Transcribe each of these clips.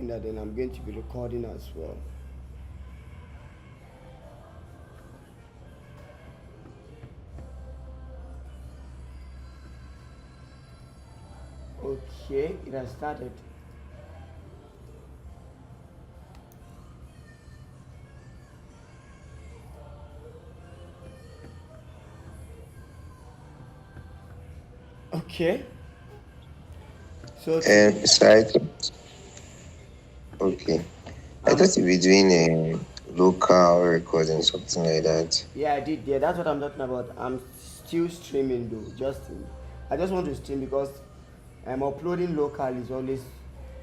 typing that, then I'm going to be recording as well. Okay, it has started. Okay, so today, So I thought, okay. I I'm thought you'd be doing a local recording, something like that. yeah, I did. Yeah, that's what I'm talking about. I'm still streaming though. I just want to stream because I'm uploading local is always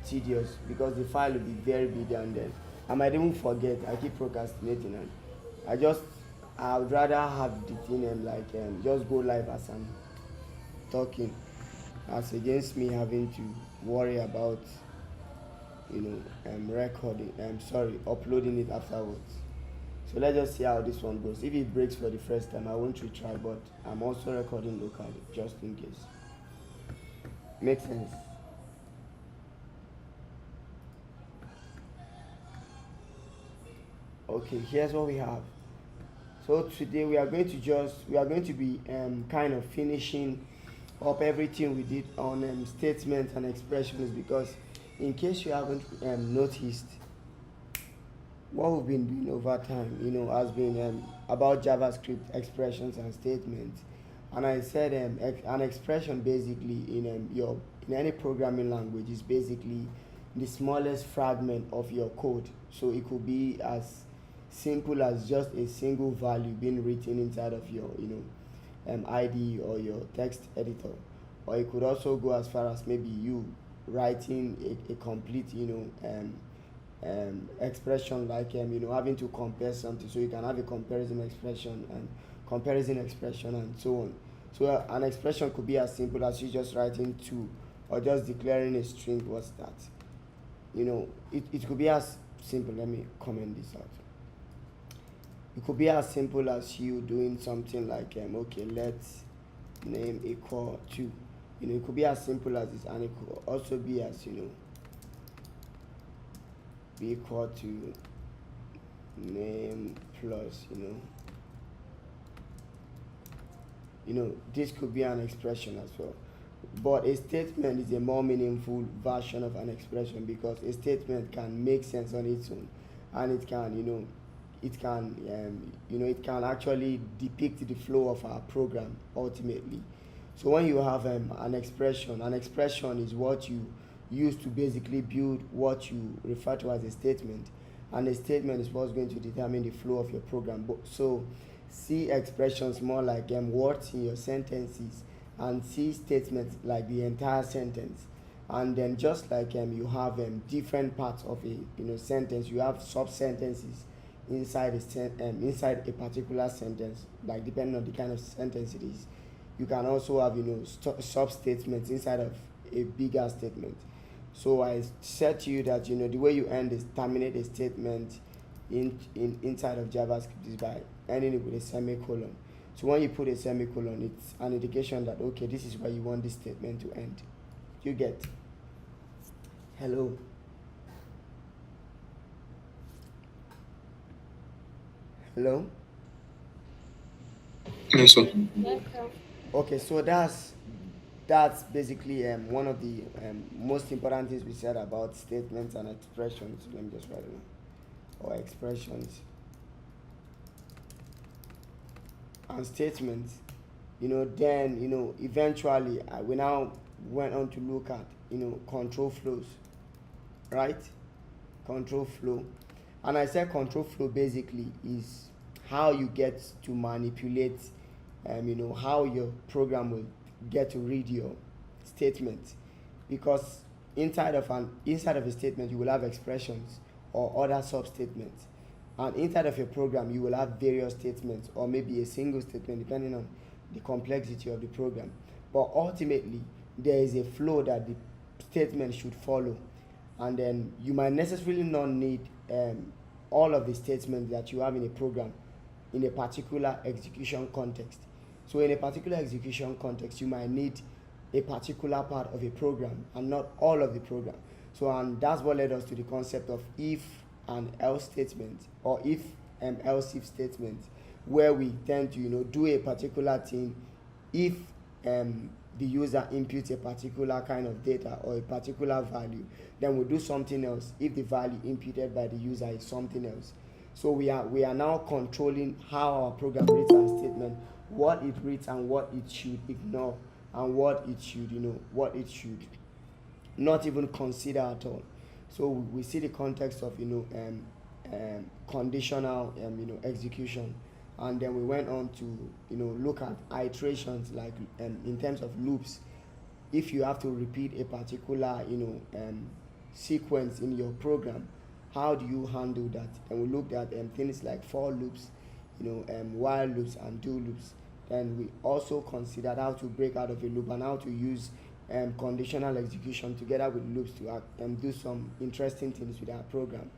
tedious because the file will be very big and then I might even forget. I keep procrastinating and I just I would rather have the thing just go live as I'm talking, as against me having to worry about recording. Sorry, uploading it afterwards. So let's just see how this one goes. If it breaks for the first time, I won't retry, but I'm also recording locally just in case. Makes sense. Okay, here's what we have. So today we are going to be kind of finishing up everything we did on statements and expressions because in case you haven't noticed, what we've been doing over time, has been about JavaScript expressions and statements. And I said an expression basically in any programming language is basically the smallest fragment of your code. So it could be as simple as just a single value being written inside of your IDE or your text editor, or it could also go as far as maybe you writing a complete expression like having to compare something, so you can have a comparison expression and so on. So an expression could be as simple as you just writing two or just declaring a string. What's that? It could be as simple. Let me comment this out. It could be as simple as you doing something like okay, let's name equal to, it could be as simple as this, and it could also be as be equal to name plus this could be an expression as well. But a statement is a more meaningful version of an expression because a statement can make sense on its own, and it can actually depict the flow of our program ultimately. So when you have an expression is what you use to basically build what you refer to as a statement, and a statement is what's going to determine the flow of your program. So see expressions more like words in your sentences, and see statements like the entire sentence. And then just like you have different parts of a sentence, you have sub sentences inside a particular sentence, like depending on the kind of sentence it is. You can also have sub statements inside of a bigger statement. So I said to you that the way you end is terminate a statement inside of JavaScript is by ending it with a semicolon. So when you put a semicolon, it's an indication that okay, this is where you want this statement to end. You get? Hello. Hello. Yes, sir. Okay, so that's basically one of the most important things we said about statements and expressions. Let me just write it down. Or expressions and statements. Then eventually we now went on to look at control flows, right? Control flow, and I said control flow basically is how you get to manipulate how your program will get to read your statement, because inside of a statement you will have expressions or other sub statements, and inside of your program you will have various statements or maybe a single statement depending on the complexity of the program. But ultimately there is a flow that the statement should follow, and then you might necessarily not need all of the statements that you have in a program in a particular execution context. So in a particular execution context, you might need a particular part of a program and not all of the program. So, and that's what led us to the concept of if and else statement, or if and else if statement, where we tend to do a particular thing if the user inputs a particular kind of data or a particular value, then we'll do something else if the value inputted by the user is something else. So we are now controlling how our program reads our statement, what it reads and what it should ignore, and what it should not even consider at all. So we see the context of conditional execution, and then we went on to look at iterations, like in terms of loops. If you have to repeat a particular sequence in your program, how do you handle that? And we looked at things like for loops, while loops and do loops. And we also considered how to break out of a loop and how to use conditional execution together with loops to do some interesting things with our program.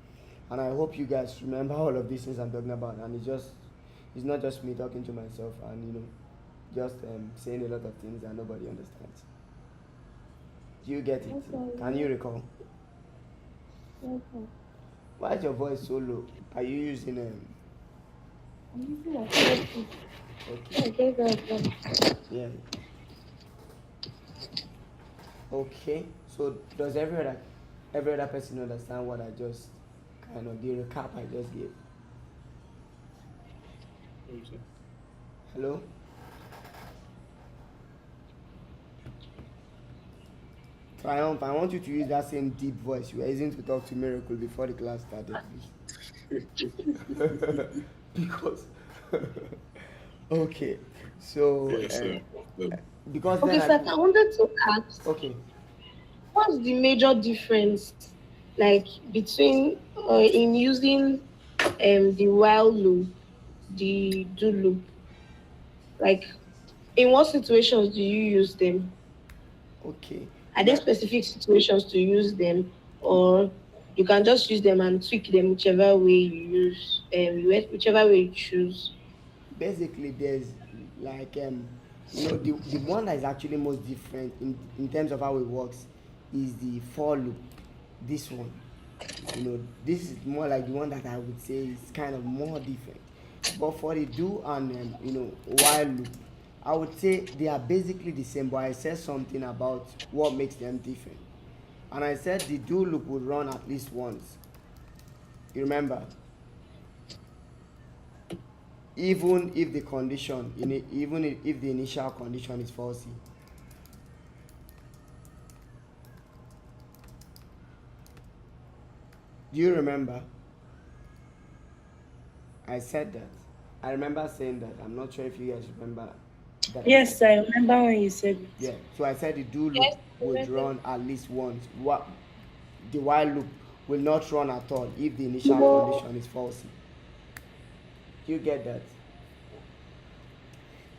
And I hope you guys remember all of these things I'm talking about, and it's not just me talking to myself and just saying a lot of things that nobody understands. Do you get it? Okay. Can you recall? Okay. Why is your voice so low? Are you using I'm using my phone. okay. Okay, good. Yeah. Okay. So does every other person understand what I just kind of the recap I just gave? Hello? Triumph, I want you to use that same deep voice you were using to talk to Miracle before the class started, please. Because okay. So Yes, sir. because Okay, then sir, I wanted to ask, okay. what's the major difference, like, between in using the while loop, the do loop? Like, in what situations do you use them? Okay. Are there Well, specific situations to use them, or you can just use them and tweak them whichever way you use, whichever way you choose? basically there's like the one that is actually most different in terms of how it works is the for loop. This one, this is more like the one that I would say is kind of more different. But for the do and while loop, I would say they are basically the same, but I said something about what makes them different. And I said the do loop would run at least once. You remember? Even if the condition in it, even if the initial condition is falsy. Do you remember? I said that. I remember saying that. I'm not sure if you guys remember that I said. Yes, I remember when you said it. Yeah. So I said the do loop Yes, would remember. run at least once. What the while loop will not run at all if the initial condition is falsy. Do you get that?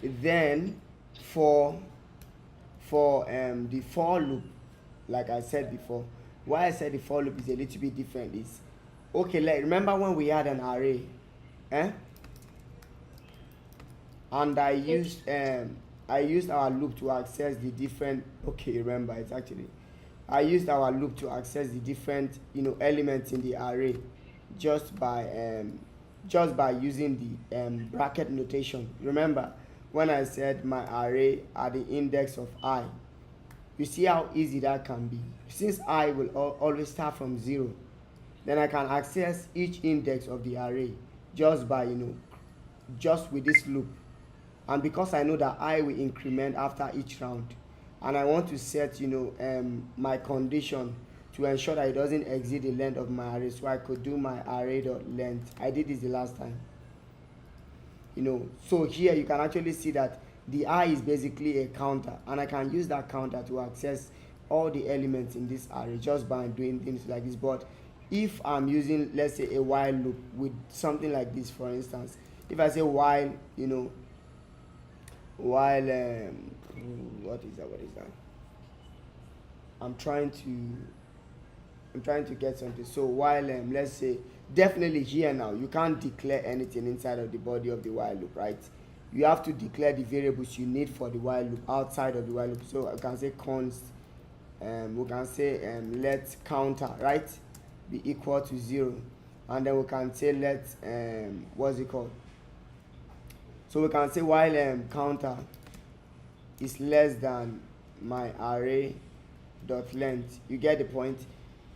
Then for the for loop, like I said before, why I said the for loop is a little bit different is okay. Like remember when we had an array, eh? And I used our loop to access the different. Okay, remember it's actually I used our loop to access the different elements in the array just by using the bracket notation. Remember when I said my array at the index of I. You see how easy that can be. Since I will always start from 0, then I can access each index of the array just by just with this loop. And because I know that I will increment after each round, and I want to set my condition to ensure that it doesn't exceed the length of my array, so I could do my array dot length. I did this the last time. So here you can actually see that the I is basically a counter, and I can use that counter to access all the elements in this array just by doing things like this. But if I'm using, let's say, a while loop with something like this, for instance, if I say while while what is that I'm trying to get something. So while let's say, definitely here now you can't declare anything inside of the body of the while loop, right? You have to declare the variables you need for the while loop outside of the while loop. So I can say const we can say let counter, right, be equal to 0, and then we can say let what's it called, so we can say while counter is less than my array dot length. You get the point?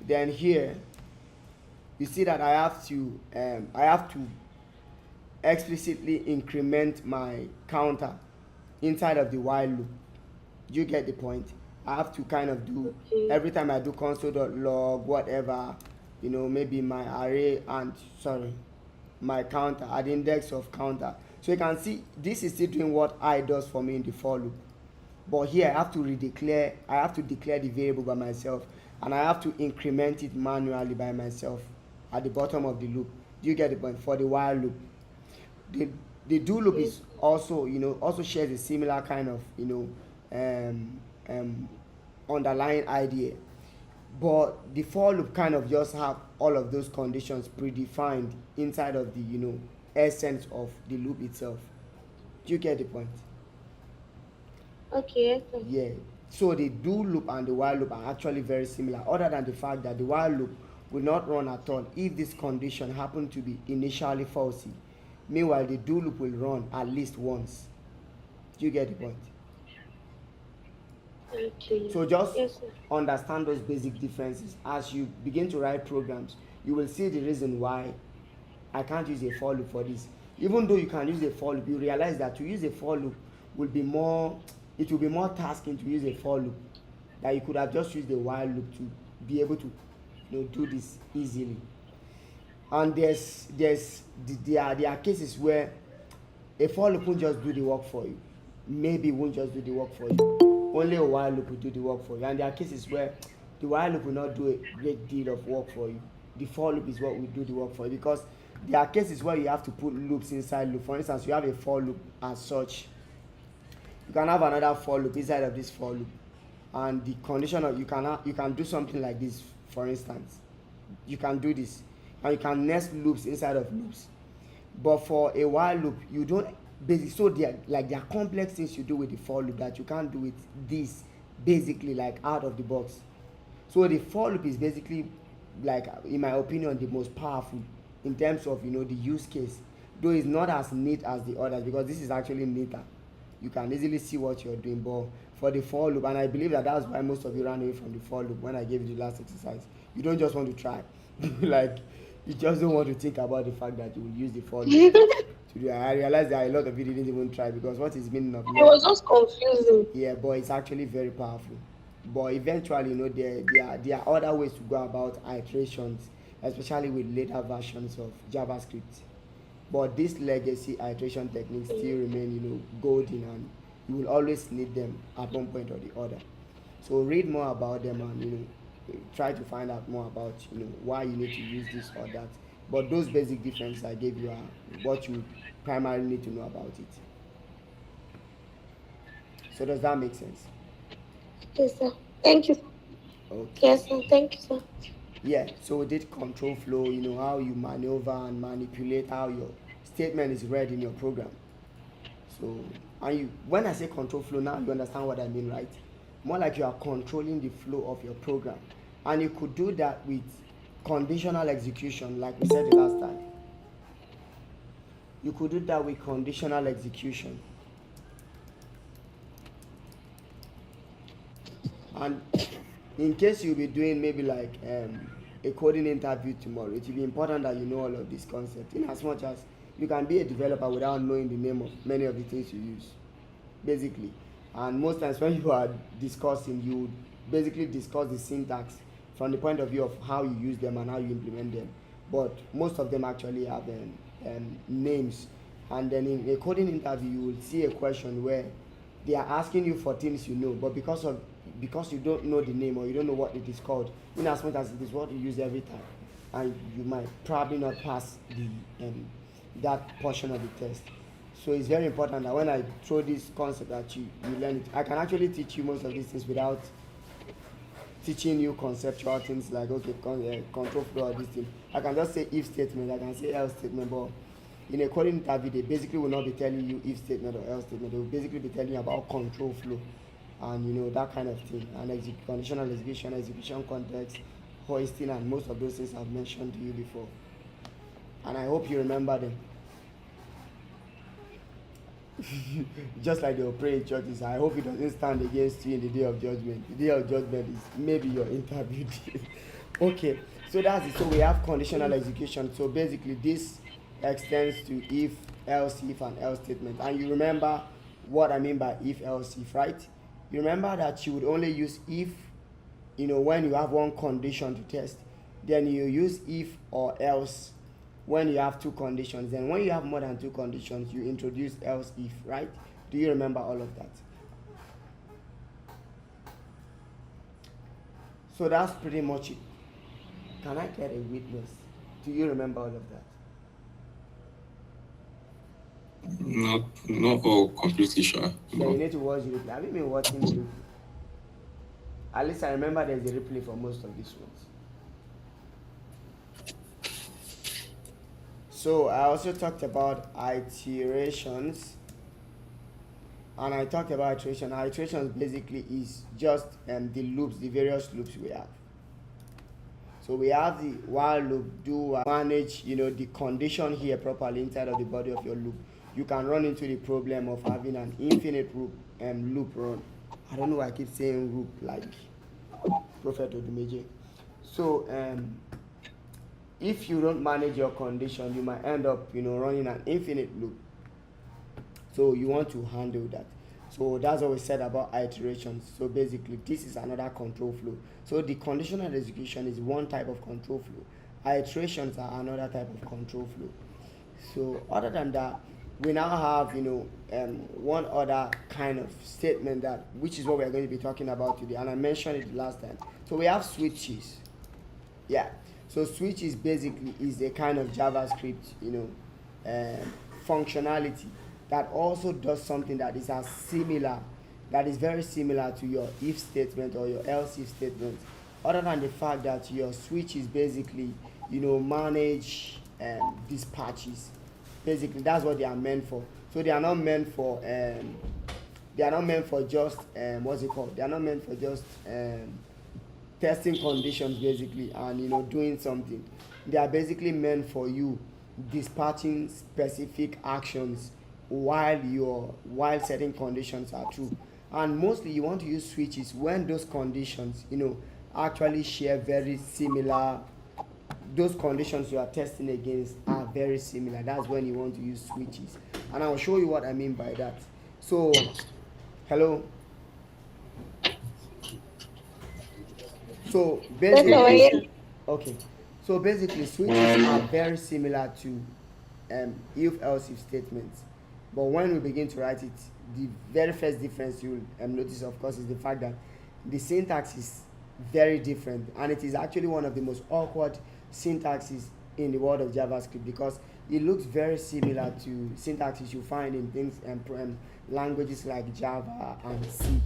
Then here you see that I have to explicitly increment my counter inside of the while loop. You get the point? I have to kind of do, every time I do console.log whatever, maybe my array and sorry, my counter at the index of counter. So you can see this is still doing what I does for me in the for loop. But here I have to declare the variable by myself, and I have to increment it manually by myself at the bottom of the loop. Do you get the point? For the while loop. The do loop is also also shares a similar kind of underlying idea, but the for loop kind of just have all of those conditions predefined inside of the essence of the loop itself. Do you get the point? Okay. Yeah. So the do loop and the while loop are actually very similar, other than the fact that the while loop will not run at all if this condition happen to be initially falsy. Meanwhile, the do loop will run at least once. Do you get the point? Okay. So just Yes, sir. understand those basic differences. As you begin to write programs, you will see the reason why I can't use a for loop for this. Even though you can use a for loop, you realize that to use a for loop will be more tasking to use a for loop, that you could have just used a while loop to be able to do this easily. And there are cases where a for loop won't just do the work for you. Maybe it won't just do the work for you. Only a while loop will do the work for you. And there are cases where the while loop will not do a great deal of work for you. The for loop is what will do the work for you, because there are cases where you have to put loops inside loop. For instance, you have a for loop as such. You can have another for loop inside of this for loop, and the condition of you can do something like this. For instance, you can do this, and you can nest loops inside of loops. But for a while loop, you don't so there are complex things you do with the for loop that you can't do with this basically, like out of the box. So the for loop is basically, like, in my opinion, the most powerful in terms of the use case, though it's not as neat as the others, because this is actually neater. You can easily see what you're doing. But for the for loop, and I believe that's why most of you ran away from the for loop when I gave you the last exercise, you don't just want to try. Like, you just don't want to think about the fact that you will use the for loop to do. I realized that a lot of you didn't even try, because what is meaning of It was just confusing. yeah, but it's actually very powerful. But eventually, there are other ways to go about iterations, especially with later versions of JavaScript. But these legacy iteration techniques still remain, golden, and you will always need them at one point or the other. So read more about them, and try to find out more about why you need to use this or that. But those basic differences I gave you are what you primarily need to know about it. So does that make sense? Yes, sir. Thank you. Okay. Yes, sir. Thank you, sir. Yeah, so we did control flow, how you maneuver and manipulate how your statement is read in your program. So, when I say control flow, now you understand what I mean, right? More like you are controlling the flow of your program. And you could do that with conditional execution, like we said the last time. You could do that with conditional execution. And in case you'll be doing maybe like a coding interview tomorrow, it will be important that you know all of these concepts, in as much as you can be a developer without knowing the name of many of the things you use, basically. And most times when you are discussing, you basically discuss the syntax from the point of view of how you use them and how you implement them. But most of them actually have names. And then in a coding interview, you will see a question where they are asking you for things you know, but because you don't know the name, or you don't know what it is called, in as much as it is what you use every time, and you might probably not pass that portion of the test. So it's very important that when I throw this concept that you learn it, I can actually teach you most of these things without teaching you conceptual things like, okay, control flow or this thing. I can just say if statement, I can say else statement, but in a coding interview, they basically will not be telling you if statement or else statement. They will basically be telling you about control flow. and that kind of thing, and conditional execution context, hoisting, and most of those things I've mentioned to you before, and I hope you remember them. Just like they will pray in churches, I hope it doesn't stand against you in the day of judgment. The day of judgment is maybe your interview day. Okay, so that's it. So we have conditional execution. So basically this extends to if, else if, and else statement. And you remember what I mean by if, else if, right? You remember that you would only use if, when you have one condition to test. Then you use if or else when you have two conditions. Then when you have more than two conditions, you introduce else if, right? Do you remember all of that? So that's pretty much it. Can I get a witness? Do you remember all of that? Not all completely sure. Yeah, you need to watch the replay. Have you been watching the replay? At least I remember there's a replay for most of these ones. So I also talked about iterations, and I talked about iteration. Iterations basically is just the loops, the various loops we have. So we have the while loop, do manage, the condition here properly inside of the body of your loop. You can run into the problem of having an infinite loop run. I don't know why I keep saying loop like Prophet Odumeje. So if you don't manage your condition, you might end up, running an infinite loop. So you want to handle that. So that's what we said about iterations. So basically, this is another control flow. So the conditional execution is one type of control flow. Iterations are another type of control flow. So other than that, we now have, one other kind of statement which is what we're going to be talking about today. And I mentioned it last time. So we have switches. Yeah. So switches basically is a kind of JavaScript, functionality that also does something that is very similar to your if statement or your else if statement. Other than the fact that your switches basically, manage dispatches. Basically, that's what they are meant for. So they are not meant for just what's it called? They are not meant for just testing conditions basically and doing something. They are basically meant for you dispatching specific actions while certain conditions are true. And mostly you want to use switches when those conditions actually share very similar, those conditions you are testing against are very similar. That's when you want to use switches, and I'll show you what I mean by that. So hello. So basically, okay. So basically, switches are very similar to if else if statements, but when we begin to write it, the very first difference you will notice, of course, is the fact that the syntax is very different, and it is actually one of the most awkward syntaxes in the world of JavaScript because it looks very similar to syntaxes you find in things and languages like Java and C.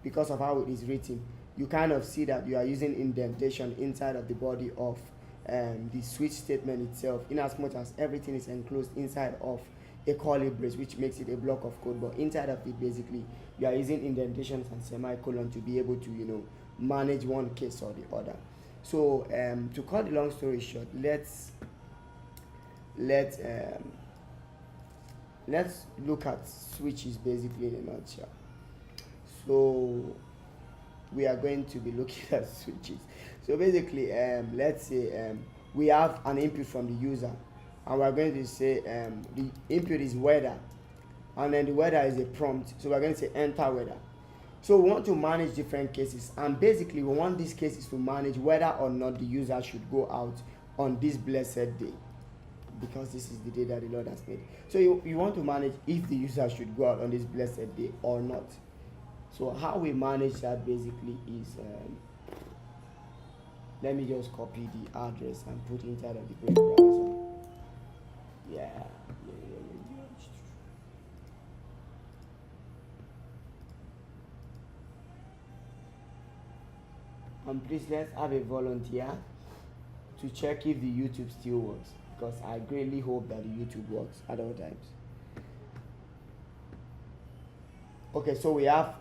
Because of how it is written, you kind of see that you are using indentation inside of the body of the switch statement itself, in as much as everything is enclosed inside of a curly brace, which makes it a block of code. But inside of it, basically, you are using indentations and semicolon to be able to manage one case or the other. So to cut the long story short, let's look at switches basically in a nutshell. So we are going to be looking at switches. So basically, let's say we have an input from the user, and we're going to say the input is weather, and then the weather is a prompt. So we're going to say enter weather. So we want to manage different cases, and basically we want these cases to manage whether or not the user should go out on this blessed day, because this is the day that the Lord has made. So you want to manage if the user should go out on this blessed day or not. So how we manage that basically is, let me just copy the address and put inside of the Brave browser. Yeah. And please let's have a volunteer to check if the YouTube still works, because I greatly hope that the YouTube works at all times. Okay, so we have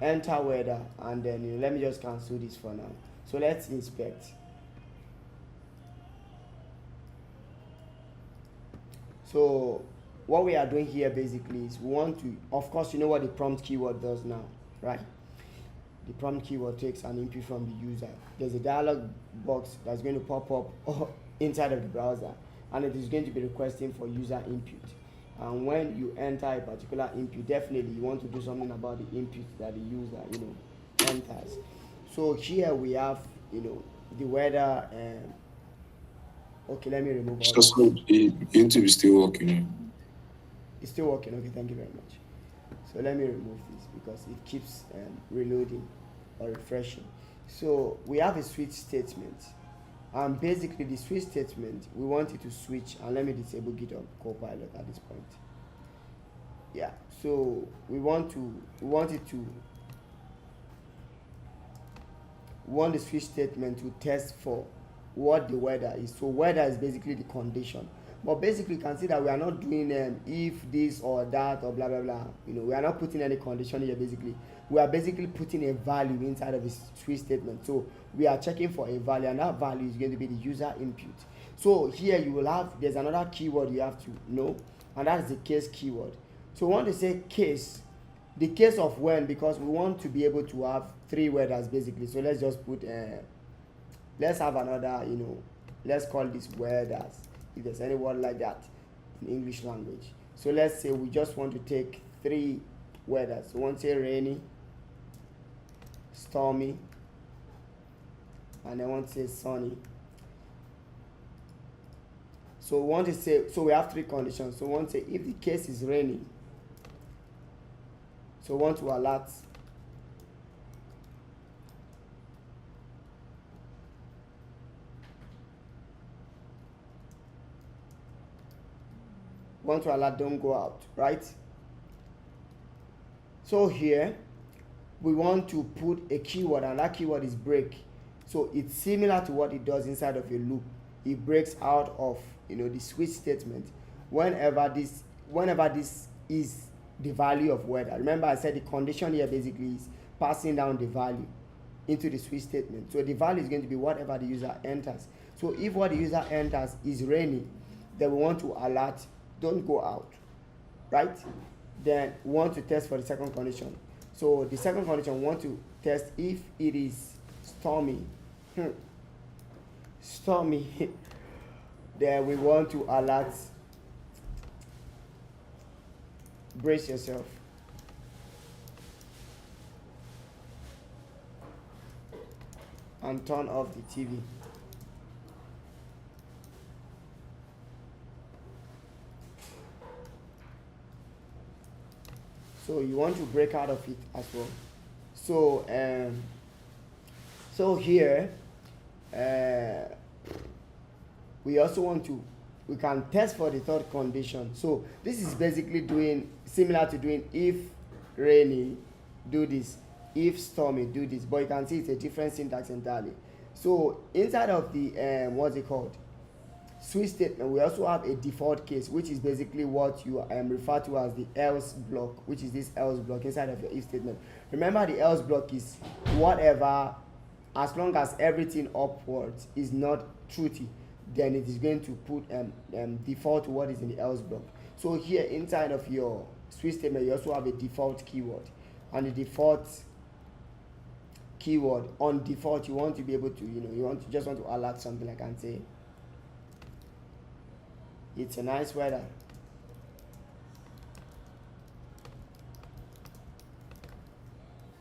enter weather, and then let me just cancel this for now. So let's inspect. So what we are doing here basically is we want to, of course, you know what the prompt keyword does now, right? The prompt keyword takes an input from the user. There's a dialog box that's going to pop up inside of the browser, and it is going to be requesting for user input. And when you enter a particular input, definitely you want to do something about the input that the user, enters. So here we have, the weather. Okay, let me remove all So this. YouTube is still working. It's still working. Okay, thank you very much. So let me remove this because it keeps reloading or refreshing. So we have a switch statement, and basically the switch statement, we want it to switch. And let me disable GitHub Copilot at this point. Yeah, so we want the switch statement to test for what the weather is. So weather is basically the condition, but basically you can see that we are not doing if this or that or blah blah blah. We are not putting any condition here. Basically we are basically putting a value inside of a switch statement. So we are checking for a value, and that value is going to be the user input. So here you will have, there's another keyword you have to know, and that is the case keyword. So we want to say case, the case of when, because we want to be able to have three weathers basically. So let's just put let's have another, let's call this weathers, if there's any word like that in English language. So let's say we just want to take three weathers. So we want to say rainy, stormy, and I want to say sunny. So we want to say, so we have three conditions. So we want to say if the case is rainy, so we want to alert don't go out, right? So here we want to put a keyword, and that keyword is break. So it's similar to what it does inside of a loop. It breaks out of the switch statement whenever this is the value of weather. Remember I said the condition here basically is passing down the value into the switch statement. So the value is going to be whatever the user enters. So if what the user enters is rainy, then we want to alert don't go out, right? Then we want to test for the second condition. So the second condition, we want to test if it is stormy. Stormy. Then we want to alert, brace yourself. And turn off the TV. So you want to break out of it as well. So here we also want to, we can test for the third condition. So this is basically doing similar to doing if rainy, do this, if stormy, do this, but you can see it's a different syntax entirely. So inside of the what's it called, switch statement, we also have a default case, which is basically what you refer to as the else block, which is this else block inside of your if statement. Remember, the else block is whatever, as long as everything upwards is not truthy, then it is going to put default to what is in the else block. So here inside of your switch statement, you also have a default keyword, and the default keyword on default, you want to be able to, just want to alert something. I can say it's a nice weather.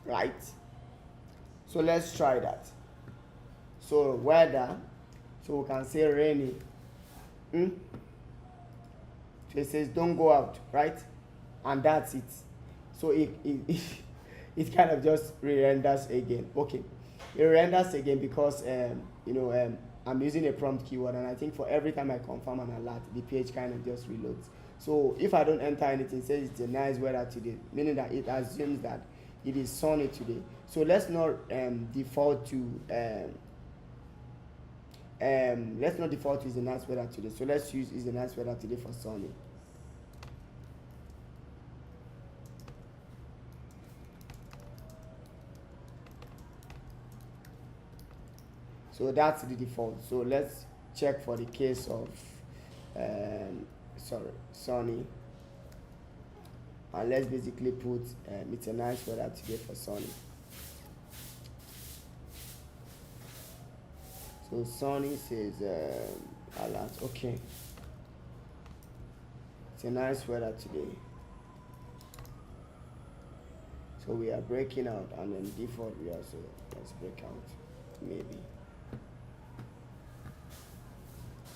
Right? So let's try that. So weather, so we can say rainy. So it says don't go out, right? And that's it. So it kind of just re-renders again. Okay, it renders again because I'm using a prompt keyword, and I think for every time I confirm an alert, the page kind of just reloads. So if I don't enter anything, it says it's a nice weather today, meaning that it assumes that it is sunny today. So let's not default to let's not default to is a nice weather today. So let's use is a nice weather today for sunny. So that's the default. So let's check for the case of sunny, and let's basically put it's a nice weather today for sunny. So sunny says alert. Okay, it's a nice weather today. So we are breaking out, and then default we also let's break out maybe.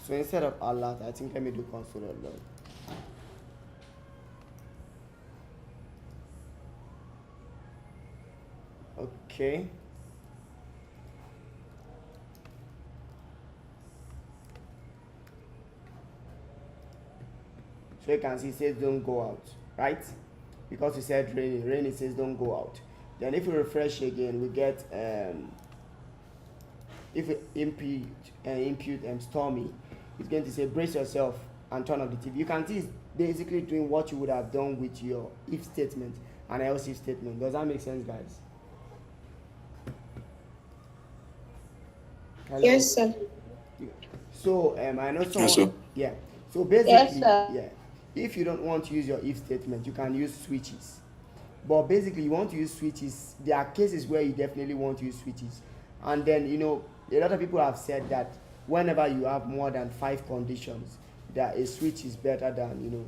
So instead of alert, I think let me do console.log. Okay. So you can see it says don't go out, right? Because we said rainy, rainy says don't go out. Then if we refresh again, we get if we impute stormy, it's going to say brace yourself and turn off the TV. You can see it's basically doing what you would have done with your if statement and else if statement. Does that make sense, guys? Hello? Yes, sir. So I know someone. Yes, sir. Yeah. So basically, Yes, sir. yeah. If you don't want to use your if statement, you can use switches. But basically, you want to use switches. There are cases where you definitely want to use switches, and then a lot of people have said that whenever you have more than 5 conditions, that a switch is better than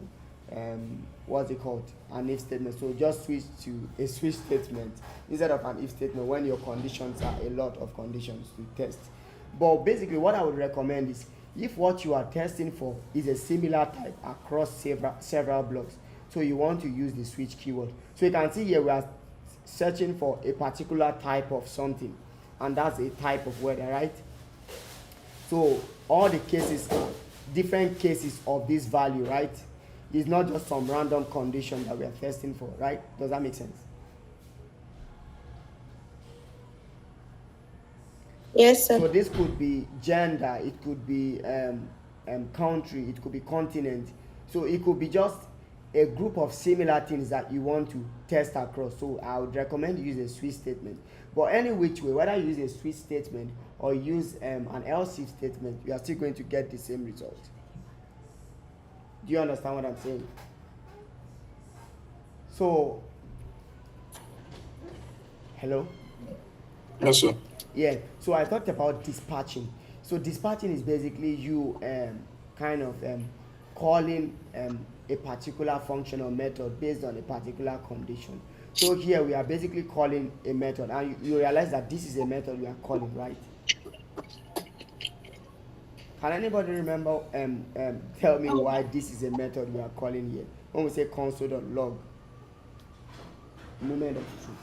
what's it called, an if statement. So just switch to a switch statement instead of an if statement when your conditions are a lot of conditions to test. But basically, what I would recommend is if what you are testing for is a similar type across several blocks, so you want to use the switch keyword. So you can see here we are searching for a particular type of something, and that's a type of weather, right? So all the cases are different cases of this value, right? It's not just some random condition that we are testing for, right? Does that make sense? Yes, sir. So this could be gender, it could be country, it could be continent. So it could be just a group of similar things that you want to test across. So I would recommend you use a switch statement. But any which way, whether you use a switch statement or use an else if statement, you are still going to get the same result. Do you understand what I'm saying? So, hello? Yes, sir. Yeah, so I talked about dispatching. So dispatching is basically you kind of calling a particular function or method based on a particular condition. So here we are basically calling a method, and you realize that this is a method we are calling, right? Can anybody remember tell me why this is a method we are calling here? When we say console.log, moment of truth.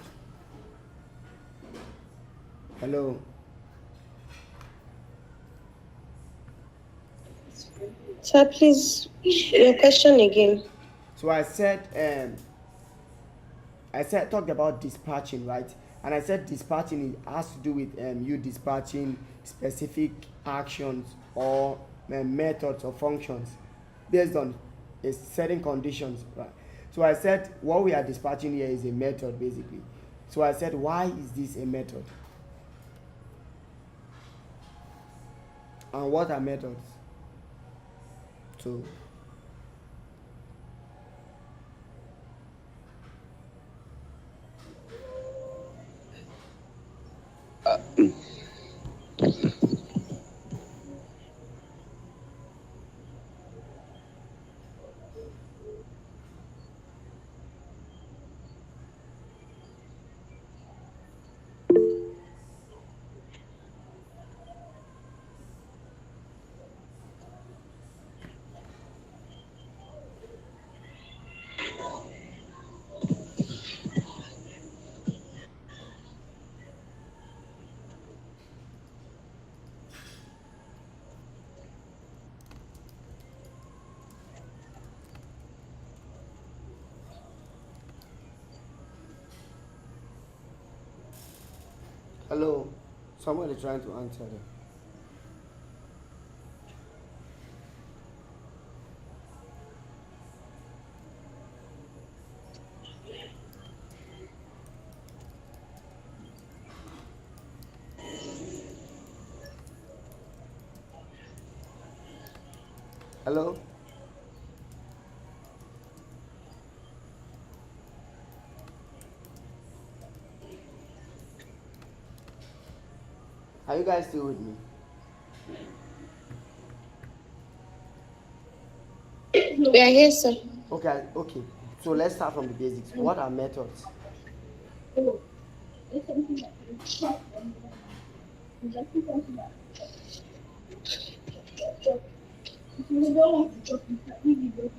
Hello. Sir, please, your question again. So I said talked about dispatching, right? And I said dispatching has to do with you dispatching specific actions or methods or functions based on a certain conditions, right? So I said what we are dispatching here is a method basically. So I said, why is this a method? And what are methods? So hello, somebody trying to answer them. Hello? Are you guys still with me? We are here, sir. Okay. So let's start from the basics. What are methods?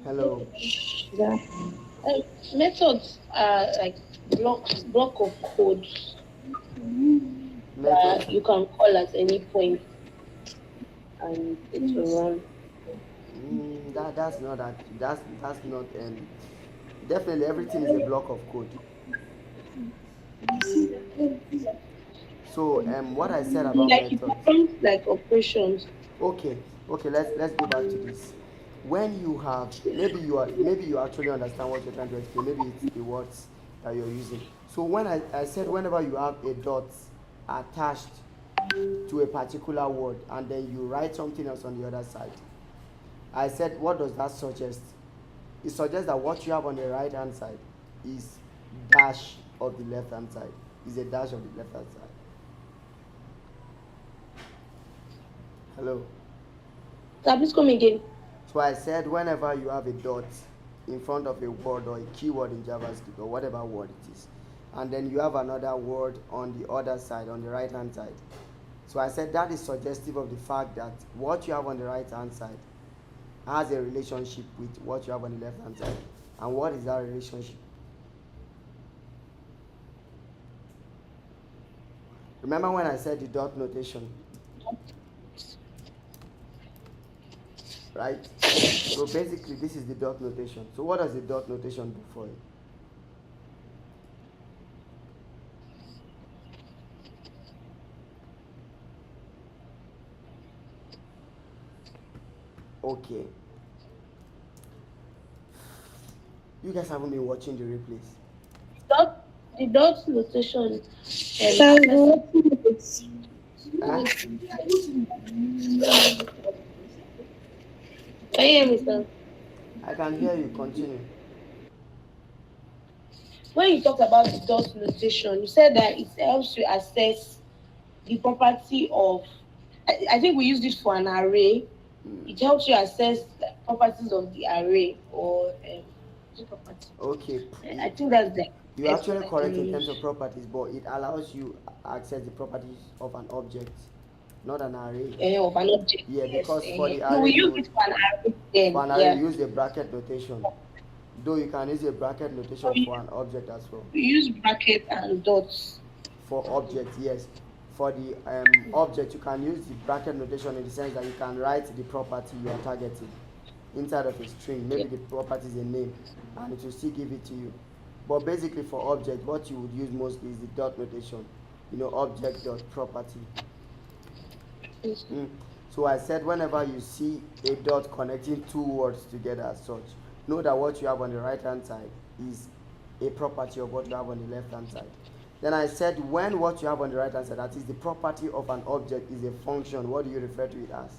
Hello. Yeah. Methods are like block of code Methods. that you can call at any point and it will run. That's not that. That's not. Definitely, everything is a block of code. So what I said about Like it methods. performs like operations. Okay, let's go back to this. When you have maybe you actually understand what you're trying to explain. Maybe it's the words that you're using. So when I said whenever you have a dot attached to a particular word and then you write something else on the other side, I said what does that suggest? It suggests that what you have on the right hand side is dash of the left hand side. Is a dash of the left hand side. Hello. So please come again. So I said whenever you have a dot in front of a word or a keyword in JavaScript or whatever word it is, and then you have another word on the other side, on the right hand side. So I said that is suggestive of the fact that what you have on the right hand side has a relationship with what you have on the left hand side. And what is that relationship? Remember when I said the dot notation? Right? So basically this is the dot notation. So what does the dot notation do for you? Okay. You guys haven't been watching the replays. The dot notation. Huh? Can you hear me, sir? I can hear you. Continue. When you talk about the dot notation, you said that it helps you assess the property of. I think we used it for an array. It helps you assess the properties of the array or property. Okay. I think that's the. You're actually correct in terms of properties, but it allows you access the properties of an object, not an array. Of an object. Yeah, Yes, because for the no, we array, use it for an array. Then, for an array, yeah. you use the bracket notation. Though you can use a bracket notation So for an object as well. we use bracket and dots. For objects, yes. For the object, you can use the bracket notation in the sense that you can write the property you are targeting inside of a string. Maybe the property is a name, and it will still give it to you. But basically, for object, what you would use mostly is the dot notation. Object dot property. So I said whenever you see a dot connecting two words together as such, know that what you have on the right hand side is a property of what you have on the left hand side. Then I said when what you have on the right hand side, that is the property of an object, is a function, what do you refer to it as?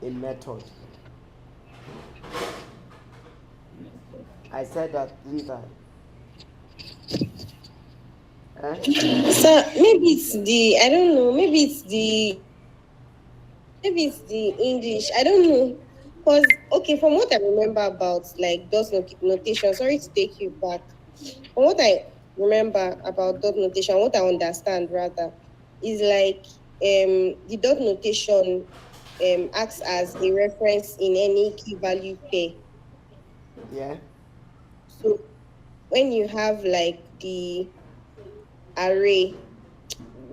A method. I said that, didn't I? So maybe it's the I don't know. Maybe it's the English. I don't know. Because okay, from what I remember about like dot notation, sorry to take you back. From what I remember about dot notation, what I understand rather is like the dot notation acts as a reference in any key value pair. Yeah. So when you have like the array,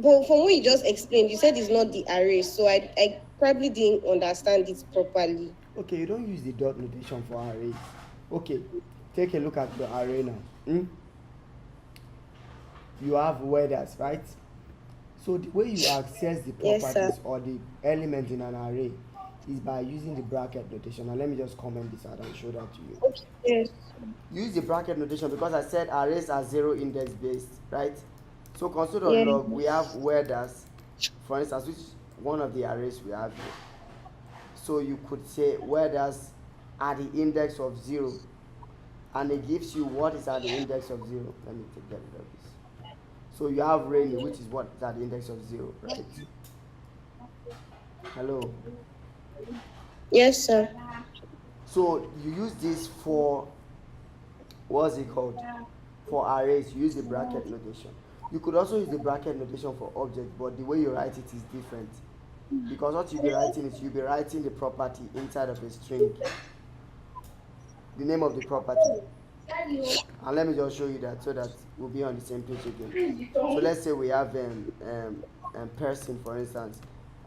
but from what you just explained, you said it's not the array, so I probably didn't understand it properly. Okay, you don't use the dot notation for arrays. Okay, take a look at the array now. You have headers, right? So the way you access the Yes, properties sir. or the element in an array is by using the bracket notation. Now let me just comment this out and show that to you. Okay. Yes. Use the bracket notation because I said arrays are zero index based, right? So console.log, we have headers, for instance, which one of the arrays we have here. So you could say where does at the index of 0, and it gives you what is at the index of 0. Let me get rid of this. So you have rainy, which is what is at the index of 0, right? Hello. Yes, sir. So you use this for, what's it called? For arrays, you use the bracket notation. You could also use the bracket notation for objects, but the way you write it is different. Because what you'll be writing is you'll be writing the property inside of a string, the name of the property. And let me just show you that so that we'll be on the same page again. So let's say we have person, for instance,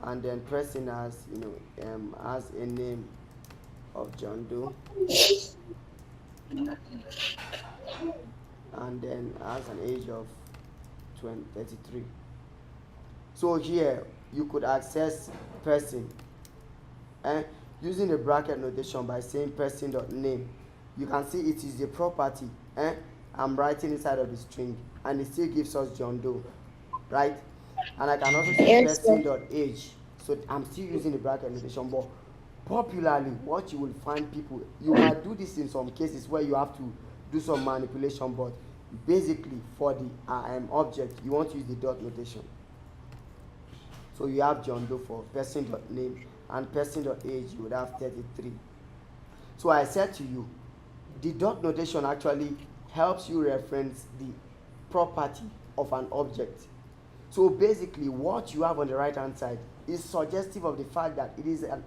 and then person has has a name of John Doe, and then has an age of 33. So here you could access person using the bracket notation by saying person.name. You can see it is a property I'm writing inside of the string, and it still gives us John Doe, right? And I can also say Yes, sir. person.age. So I'm still using the bracket notation, but popularly what you will find people, you might do this in some cases where you have to do some manipulation, but basically for the object you want to use the dot notation. So you have John Doe for person.name, and person.age you would have 33. So I said to you, the dot notation actually helps you reference the property of an object. So basically what you have on the right hand side is suggestive of the fact that it is a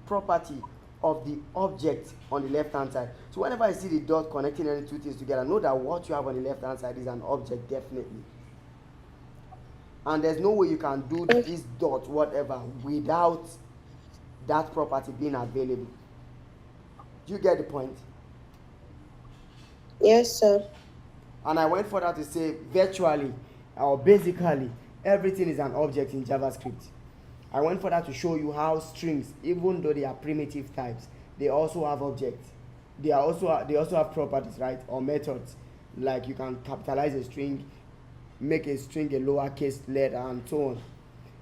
property of the object on the left hand side. So whenever I see the dot connecting any two things together, know that what you have on the left hand side is an object, definitely. And there's no way you can do this dot whatever without that property being available. Do you get the point? Yes, sir. And I went further to say virtually or basically everything is an object in JavaScript. I went further to show you how strings, even though they are primitive types, they also have objects. They also have properties, right, or methods. Like you can capitalize a string, make a string a lowercase letter, and so on.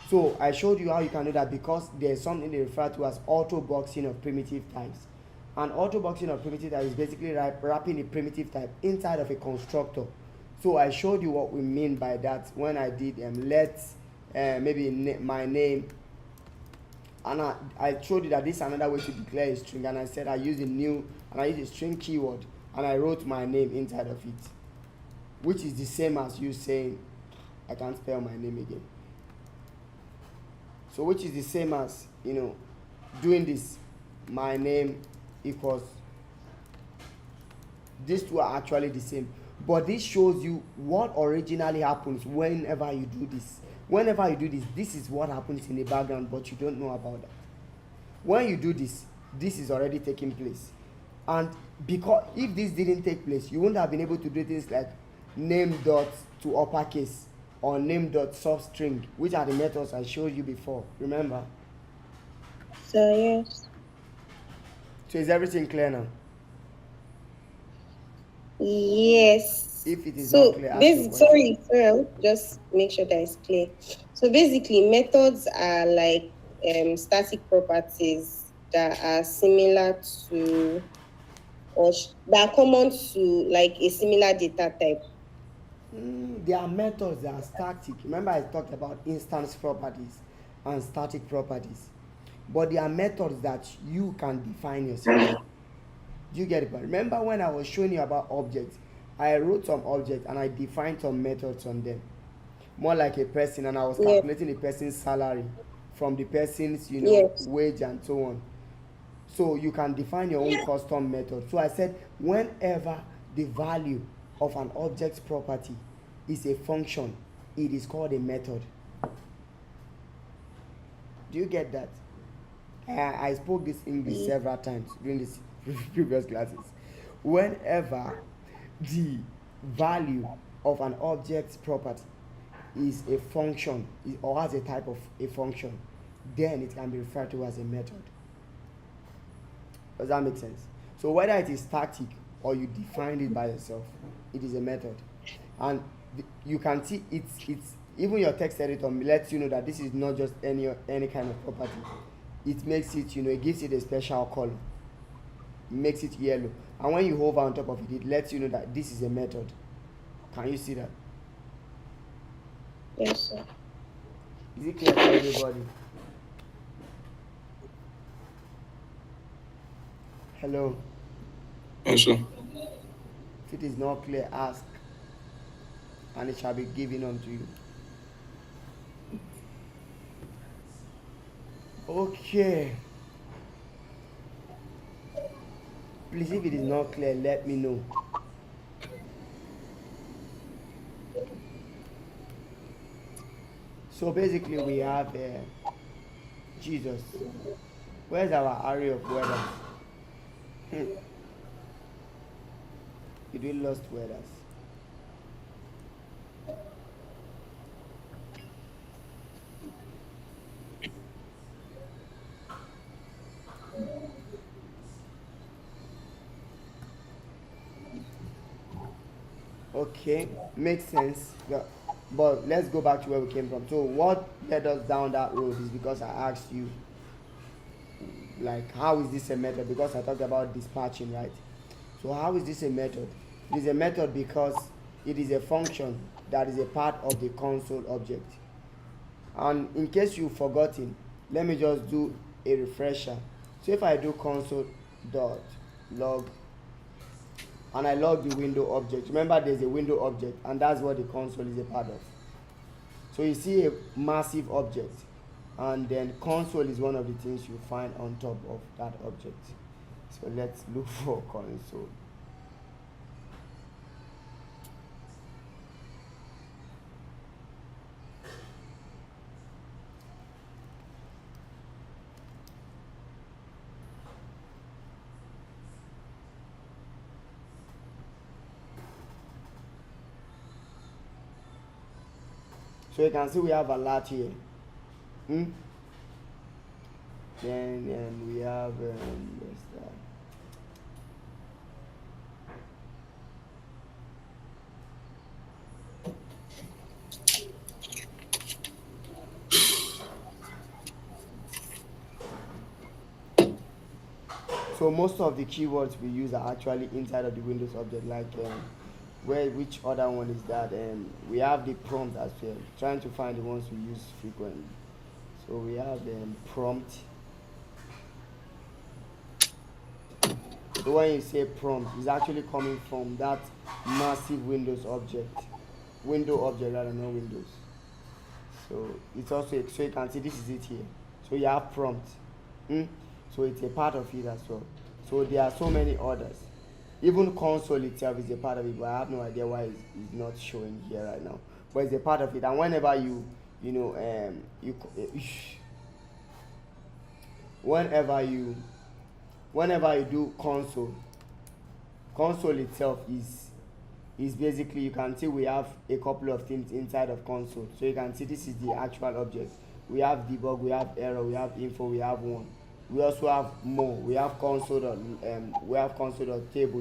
So I showed you how you can do that because there's something they refer to as autoboxing of primitive types. And autoboxing of primitive type is basically wrapping a primitive type inside of a constructor. So I showed you what we mean by that when I did let's maybe my name, and I showed you that this is another way to declare a string, and I said I use a string keyword, and I wrote my name inside of it, which is the same as you saying, I can't spell my name again. So which is the same as doing this, my name equals, these two are actually the same, but this shows you what originally happens whenever you do this. Whenever you do this, this is what happens in the background, but you don't know about that. When you do this, this is already taking place. And because if this didn't take place, you wouldn't have been able to do things like name dot to uppercase or name dot substring, which are the methods I showed you before. Remember? So yes. So is everything clear now? Yes. If it is So not clear, ask your question. sorry, I'll just make sure that it's clear. So basically, methods are like static properties that are similar to that are common to like a similar data type. There are methods that are static. Remember I talked about instance properties and static properties. But there are methods that you can define yourself. Do you get it? But remember when I was showing you about objects, I wrote some objects and I defined some methods on them. More like a person, and I was calculating the person's salary from the person's wage and so on. So you can define your own custom method. So I said whenever the value of an object's property is a function, it is called a method. Do you get that? I spoke this English several times during this previous classes. Whenever the value of an object's property is a function or has a type of a function, then it can be referred to as a method. Does that make sense? So whether it is static or you define it by yourself, it is a method. And you can see even your text editor lets you know that this is not just any kind of property. It makes it, it gives it a special color. It makes it yellow, and when you hover on top of it, it lets you know that this is a method. Can you see that? Yes, sir. Is it clear to everybody? Hello. Yes, sir. If it is not clear, ask, and it shall be given unto you. Okay. Please, if it is not clear, let me know. So basically, we have Jesus. Where's our array of weathers? Did we lost weathers? Okay, makes sense. Yeah. But let's go back to where we came from. So what led us down that road is because I asked you, like, how is this a method? Because I talked about dispatching, right? So how is this a method? It is a method because it is a function that is a part of the console object. And in case you've forgotten, let me just do a refresher. So if I do console dot log, and I log the window object, remember there's a window object, and that's what the console is a part of. So you see a massive object, and then console is one of the things you find on top of that object. So let's look for console. So you can see we have a lot here. Then we have where's that? So most of the keywords we use are actually inside of the Windows object, like which other one is that? We have the prompt as well, trying to find the ones we use frequently. So we have prompt. So when you say prompt, it's actually coming from that massive Windows object, window object rather, not Windows. So it's also, so you can see this is it here. So you have prompt. So it's a part of it as well. So there are so many others. Even console itself is a part of it, but I have no idea why it's not showing here right now. But it's a part of it, and whenever whenever you do console itself is basically, you can see we have a couple of things inside of console. So you can see this is the actual object. We have debug, we have error, we have info, we have one. We also have more. We have console.table.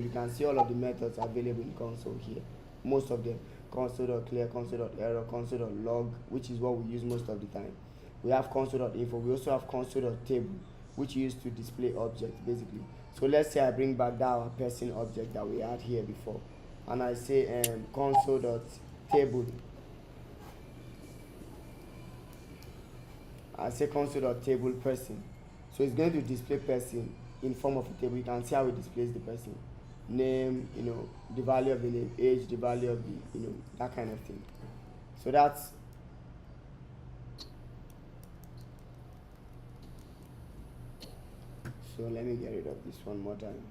You can see all of the methods available in console here. Most of them. Console.clear, console.error, console.log, which is what we use most of the time. We have console.info. We also have console.table, which we use to display objects basically. So let's say I bring back that our person object that we had here before, and I say console.table. I say console.table person. So it's going to display person in form of a table. You can see how it displays the person. Name, the value of the name, age, the value of the, that kind of thing. So that's, so let me get rid of this one more time.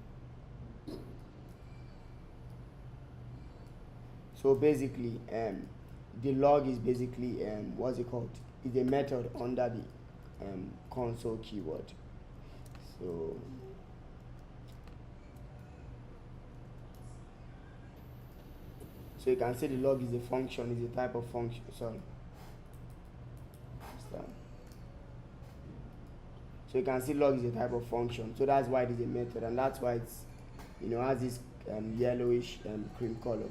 So basically, the log is basically, what's it called? It's a method under the console keyword. So you can say the log is a function, is a type of function. Sorry. So you can see log is a type of function. So that's why it is a method, and that's why it's has this yellowish cream color.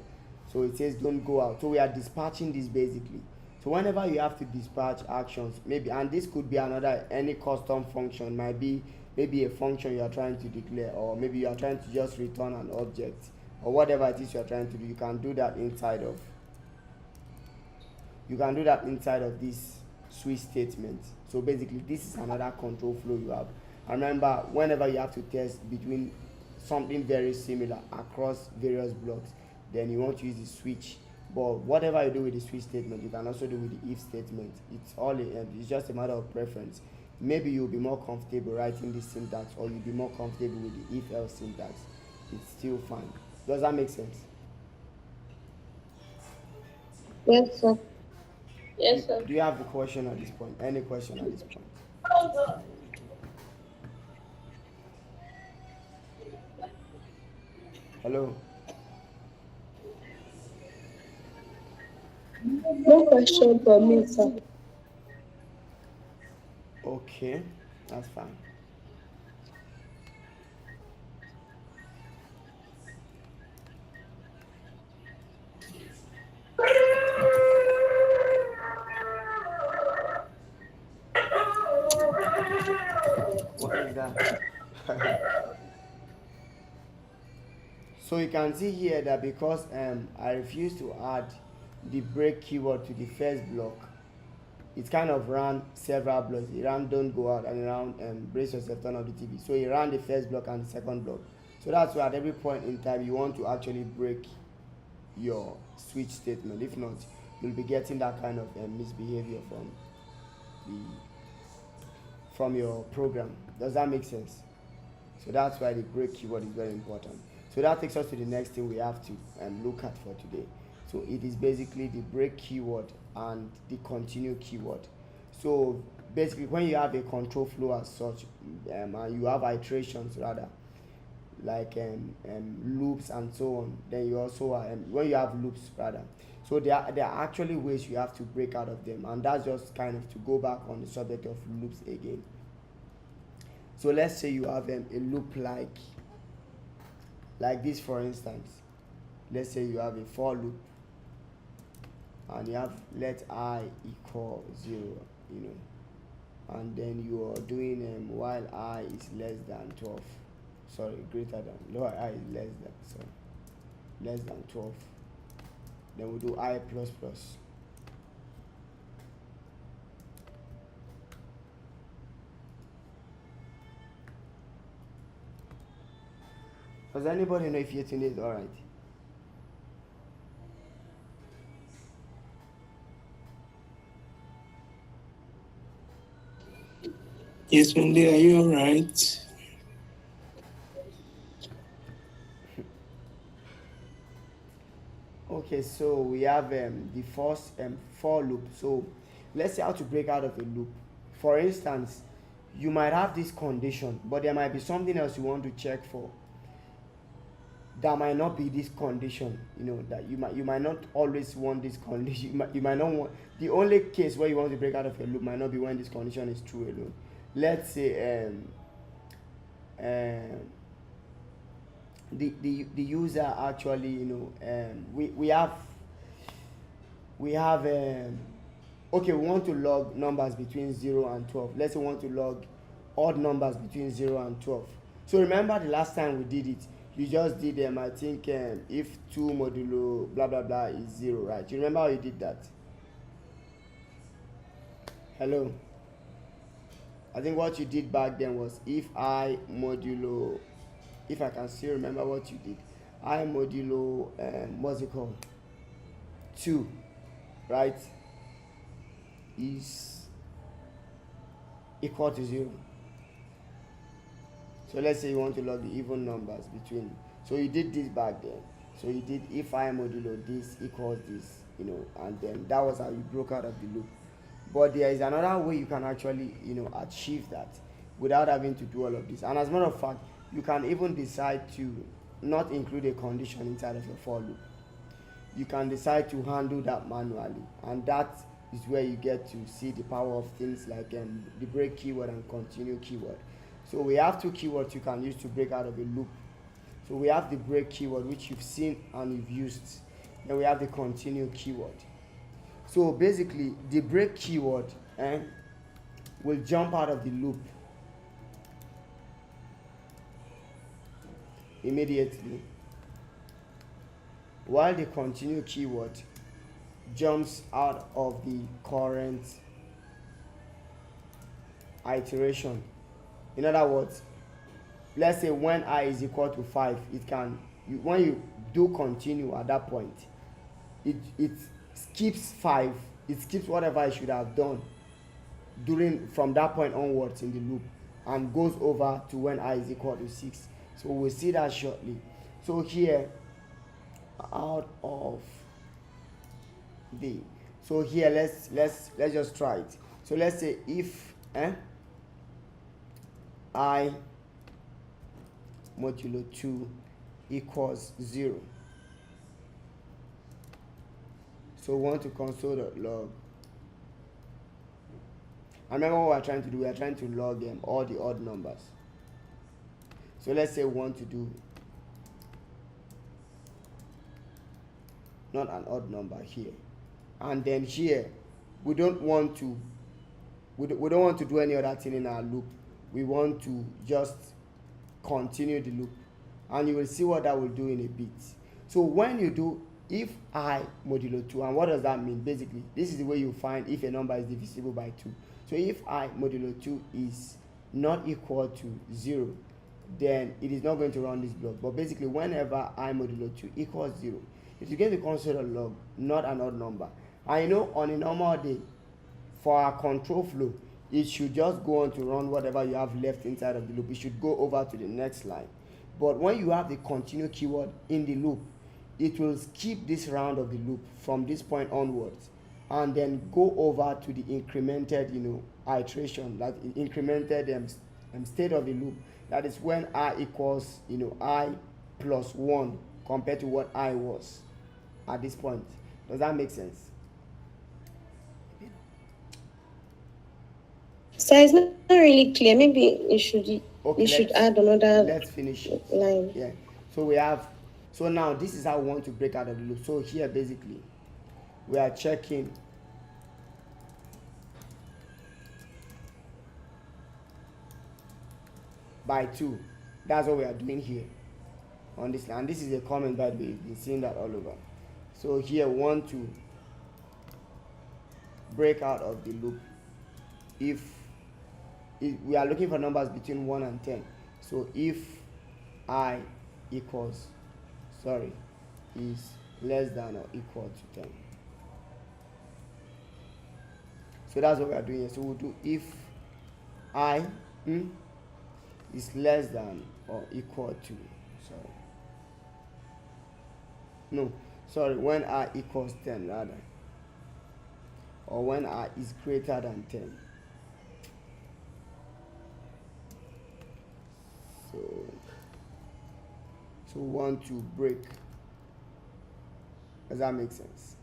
So it says don't go out. So we are dispatching this basically. So So whenever you have to dispatch actions, maybe, and this could be any custom function, might be maybe a function you are trying to declare, or maybe you are trying to just return an object, or whatever it is you are trying to do, you can do that inside of this switch statement. So basically this is another control flow you have. And remember, whenever you have to test between something very similar across various blocks, then you want to use the switch. But whatever you do with the switch statement, you can also do with the if statement. It's just a matter of preference. Maybe you'll be more comfortable writing this syntax, or you'll be more comfortable with the if else syntax. It's still fine. Does that make sense? Yes, sir. Yes, sir. Do you have a question at this point? Any question at this point? Hello? No question for me, sir. Okay, that's fine. What is that? So you can see here that because I refuse to add the break keyword to the first block, it kind of ran several blocks. It ran don't go out, and it ran brace yourself, turn off the TV. So it ran the first block and the second block. So that's why at every point in time you want to actually break your switch statement. If not, you'll be getting that kind of misbehavior from your program. Does that make sense? So that's why the break keyword is very important. So that takes us to the next thing we have to look at for today. So it is basically the break keyword and the continue keyword. So basically when you have a control flow as such, and you have iterations rather, like loops and so on, then you also when you have loops rather, so there are actually ways you have to break out of them, and that's just kind of to go back on the subject of loops again. So let's say you have a loop like this, for instance. Let's say you have a for loop and you have let I equal 0, and then you are doing while I is less than 12, greater than, lower I is less than 12, then we do I plus plus. Does anybody know if you're tuned it all right? Yes, Monday, are you all right? Okay, so we have the first for loop. So let's say how to break out of a loop. For instance, you might have this condition, but there might be something else you want to check for that might not be this condition. That you might not always want this condition. You might not want, the only case where you want to break out of a loop might not be when this condition is true alone. Let's say the user actually, we have okay, we want to log numbers between 0 and 12. Let's say we want to log odd numbers between 0 and 12. So remember the last time we did it, you just did I think if 2 modulo blah blah blah is 0, right? You remember how you did that? Hello? I think what you did back then was if I modulo, if I can still remember what you did, I modulo what's it called, 2, right, is equal to 0. So let's say you want to log the even numbers between, so you did this back then. So you did if I modulo this equals this, and then that was how you broke out of the loop. But there is another way you can actually achieve that without having to do all of this. And as a matter of fact, you can even decide to not include a condition inside of your for loop. You can decide to handle that manually, and that is where you get to see the power of things like the break keyword and continue keyword. So we have 2 keywords you can use to break out of a loop. So we have the break keyword, which you've seen and you've used. Then we have the continue keyword. So basically the break keyword will jump out of the loop immediately, while the continue keyword jumps out of the current iteration. In other words, let's say when I is equal to 5, it can, when you do continue at that point, it skips 5, it skips whatever I should have done during from that point onwards in the loop, and goes over to when I is equal to 6. So we'll see that shortly. So here, out of the, so here let's just try it. So let's say if I modulo 2 equals 0. So we want to console.log. And remember what we're trying to do, we are trying to log all the odd numbers. So let's say we want to do not an odd number here, and then here we don't want to do any other thing in our loop. We want to just continue the loop, and you will see what that will do in a bit. So when you do if I modulo 2, and what does that mean? Basically, this is the way you find if a number is divisible by 2. So if I modulo 2 is not equal to 0, then it is not going to run this block. But basically, whenever I modulo 2 equals 0, it is going to console.log not an odd number. I know on a normal day, for our control flow, it should just go on to run whatever you have left inside of the loop. It should go over to the next line. But when you have the continue keyword in the loop, it will skip this round of the loop from this point onwards, and then go over to the incremented iteration, like incremented state of the loop. That is when I equals I plus 1 compared to what I was at this point. Does that make sense? So it's not really clear. Maybe you should add another. Let's finish line. Yeah. So now this is how we want to break out of the loop. So here basically we are checking by 2. That's what we are doing here on this line. And this is a comment, by the way, you've been seeing that all over. So here we want to break out of the loop if we are looking for numbers between 1 and 10. So if I is less than or equal to 10. So that's what we are doing here. So we'll do if I is less than or equal to, when I equals 10 rather, or when I is greater than 10. So we want to break. Does that make sense?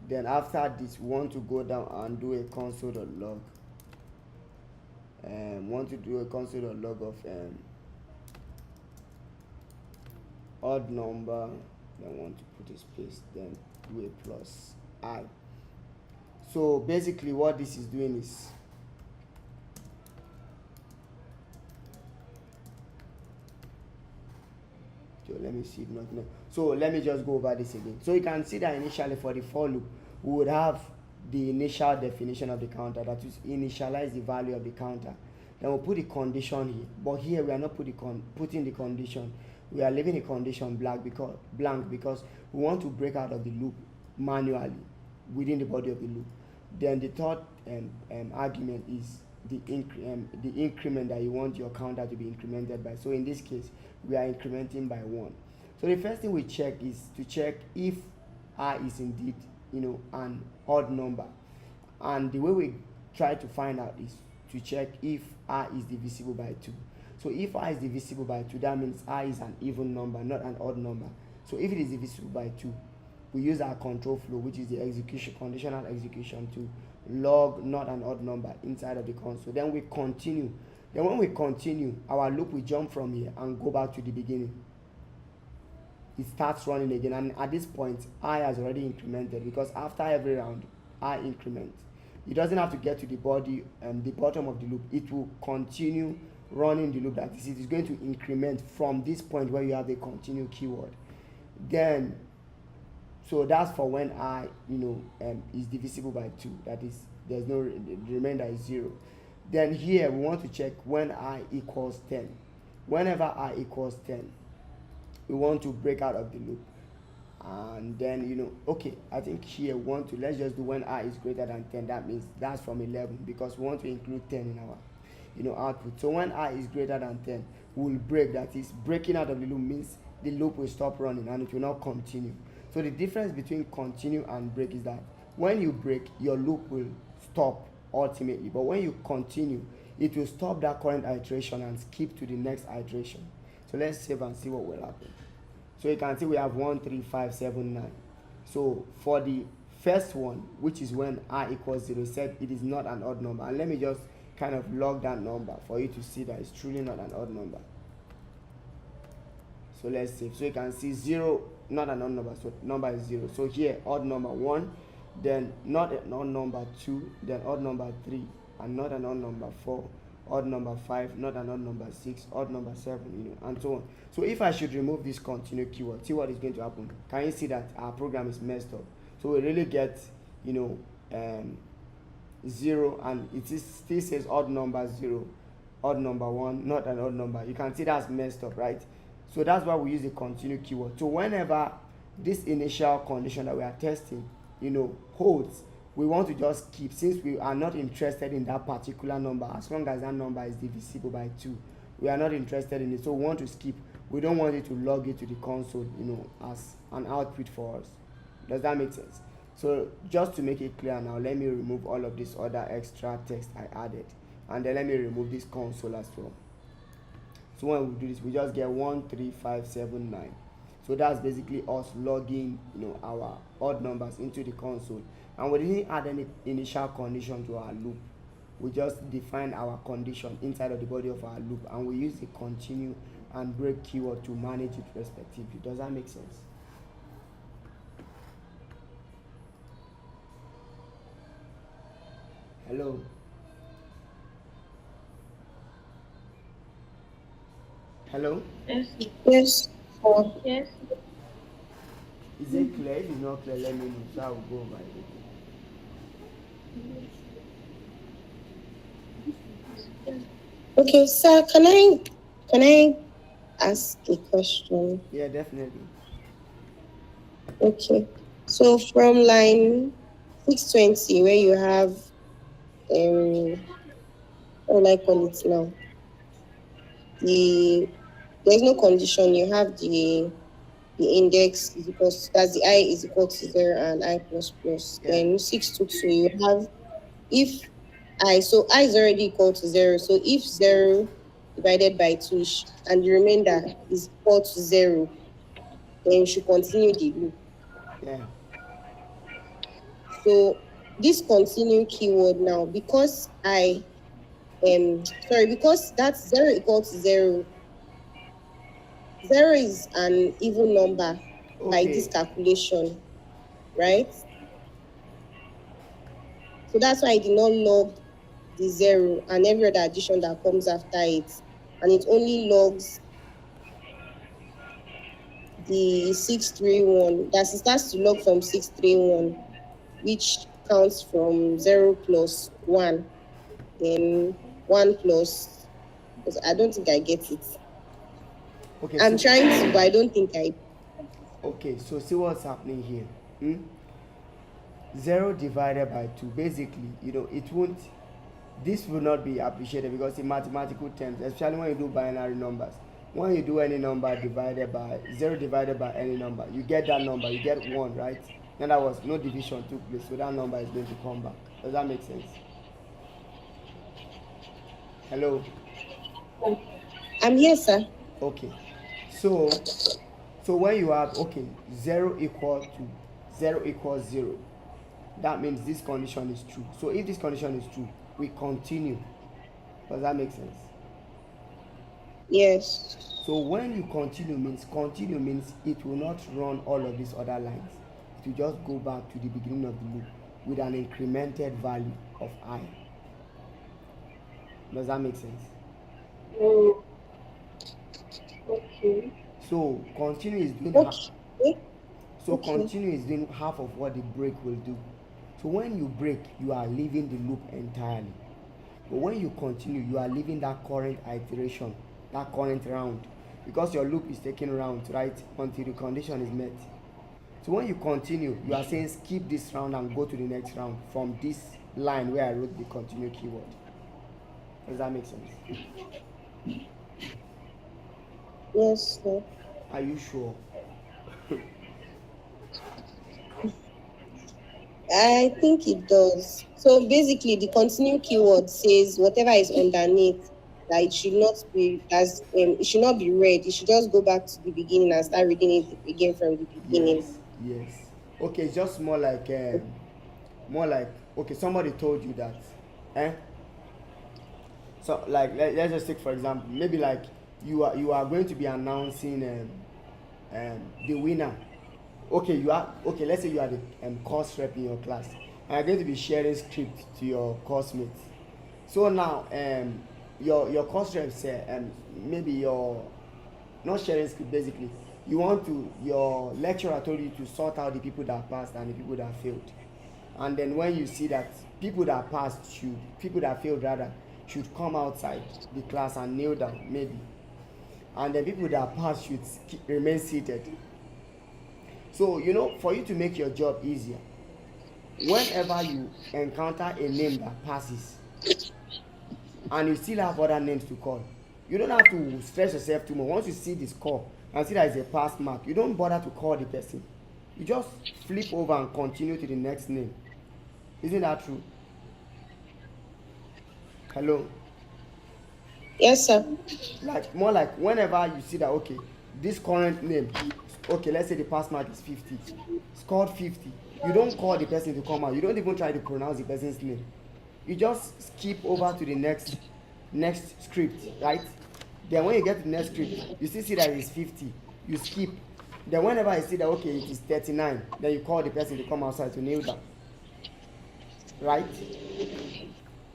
Then after this, we want to go down and do a console.log. Want to do a console.log of odd number. Then want to put a space. Then do a plus I. So basically, what this is doing is let me see if not. So let me just go over this again. So you can see that initially for the for loop, we would have the initial definition of the counter, that is initialize the value of the counter. Then we'll put the condition here. But here we are not putting the condition. We are leaving the condition blank because we want to break out of the loop manually within the body of the loop. Then the third argument is the increment that you want your counter to be incremented by. So in this case, we are incrementing by 1. So the first thing we check is to check if I is indeed an odd number, and the way we try to find out is to check if I is divisible by 2. So if I is divisible by 2, that means I is an even number, not an odd number. So if it is divisible by 2, we use our control flow, which is the conditional execution, to log not an odd number inside of the console. Then we continue. Then when we continue, our loop will jump from here and go back to the beginning. It starts running again, and at this point I has already incremented, because after every round I increment. It doesn't have to get to the body the bottom of the loop. It will continue running the loop. That is, it is going to increment from this point where you have the continue keyword. Then, so that's for when I is divisible by 2. That is, there's no, the remainder is 0. Then here we want to check when I equals 10. Whenever I equals 10, we want to break out of the loop. And then okay, I think here we want to, let's just do when I is greater than 10. That means that's from 11, because we want to include 10 in our output. So when I is greater than 10, we'll break. That is, breaking out of the loop means the loop will stop running and it will not continue. So the difference between continue and break is that when you break, your loop will stop ultimately, but when you continue, it will stop that current iteration and skip to the next iteration. So let's save and see what will happen. So you can see we have 1, 3, 5, 7, 9. So for the first one, which is when I equals 0, said it is not an odd number. And let me just kind of log that number for you to see that it's truly not an odd number. So let's save. So you can see 0, not an odd number, so number is 0. So here, odd number 1, then not an odd number 2, then odd number 3, and not an odd number 4, odd number 5, not an odd number 6, odd number 7, and so on. So if I should remove this continue keyword, see what is going to happen. Can you see that our program is messed up? So we really get 0, and it still says odd number 0, odd number 1, not an odd number. You can see that's messed up, right? So that's why we use the continue keyword. So whenever this initial condition that we are testing holds, we want to just keep, since we are not interested in that particular number, as long as that number is divisible by 2, we are not interested in it. So we want to skip. We don't want it to log it to the console as an output for us. Does that make sense? So just to make it clear now, let me remove all of this other extra text I added, and then let me remove this console as well. So when we do this, we just get 1, 3, 5, 7, 9. So that's basically us logging our odd numbers into the console. And we didn't add any initial condition to our loop. We just define our condition inside of the body of our loop, and we use the continue and break keyword to manage it respectively. Does that make sense? Hello? Hello? Yes. Yes. Yes. Is it clear? If it's not clear, let me know, so I will go over it. Okay, sir, can I ask a question? Yeah, definitely. Okay. So from line 620, where you have what will I call it now? There's no condition. You have the index is equal to, that's the I is equal to 0 and I plus plus. Yeah. Then 622, you have if so I is already equal to 0. So if 0 divided by 2 and the remainder is equal to 0, then you should continue the loop. Yeah. So this continue keyword now, because because that's 0 equal to 0. 0 is an even number by this calculation, right? So that's why I did not log the 0 and every other addition that comes after it, and it only logs the 631. That it starts to log from 631, which counts from 0 plus 1, then 1 plus, because I don't think I get it. Okay. I'm trying to, but I don't think I. Okay, so see what's happening here. 0 divided by 2, basically, it won't, this will not be appreciated, because in mathematical terms, especially when you do binary numbers, when you do any number divided by 0 divided by any number, you get that number, you get 1, right? In other words, no division took place, so that number is going to come back. Does that make sense? Hello? I'm here, sir. Okay. So when you have 0 equals 0, that means this condition is true. So if this condition is true, we continue. Does that make sense? Yes. So when you continue means it will not run all of these other lines. It will just go back to the beginning of the loop. with an incremented value of I. Does that make sense? Oh, okay. So continue is doing Okay. continue is doing half of what the break will do. So when you break, you are leaving the loop entirely. But when you continue, you are leaving that current iteration, that current round, because your loop is taking rounds, right, until the condition is met. So when you continue, you are saying skip this round and go to the next round from this line where I wrote the continue keyword. Does that make sense? Yes, sir. Are you sure? I think it does. So basically, the continue keyword says whatever is underneath that it should not be it should not be read. It should just go back to the beginning and start reading it again from the beginning. Yes. Okay, it's just more like, okay, somebody told you that, eh? So like let's just take for example, maybe like you are going to be announcing the winner. Okay, let's say you are the course rep in your class and you're going to be sharing script to your course mates. So now your course rep say maybe your not sharing script, basically you want to, your lecturer told you to sort out the people that passed and the people that failed, and then when you see that people that failed rather should come outside the class and kneel down maybe, and the people that passed should remain seated. So for you to make your job easier, whenever you encounter a name that passes and you still have other names to call, you don't have to stress yourself too much. Once you see the score and see that it's a pass mark, you don't bother to call the person. You just flip over and continue to the next name. Isn't that true? Hello? Yes, sir. Like more like whenever you see that, okay, this current name, okay, let's say the pass mark is 50, scored 50, you don't call the person to come out, you don't even try to pronounce the person's name, you just skip over to the next script, right? Then when you get to the next script, you still see that it's 50, you skip. Then whenever you see that, okay, it is 39, then you call the person to come outside to kneel down, right?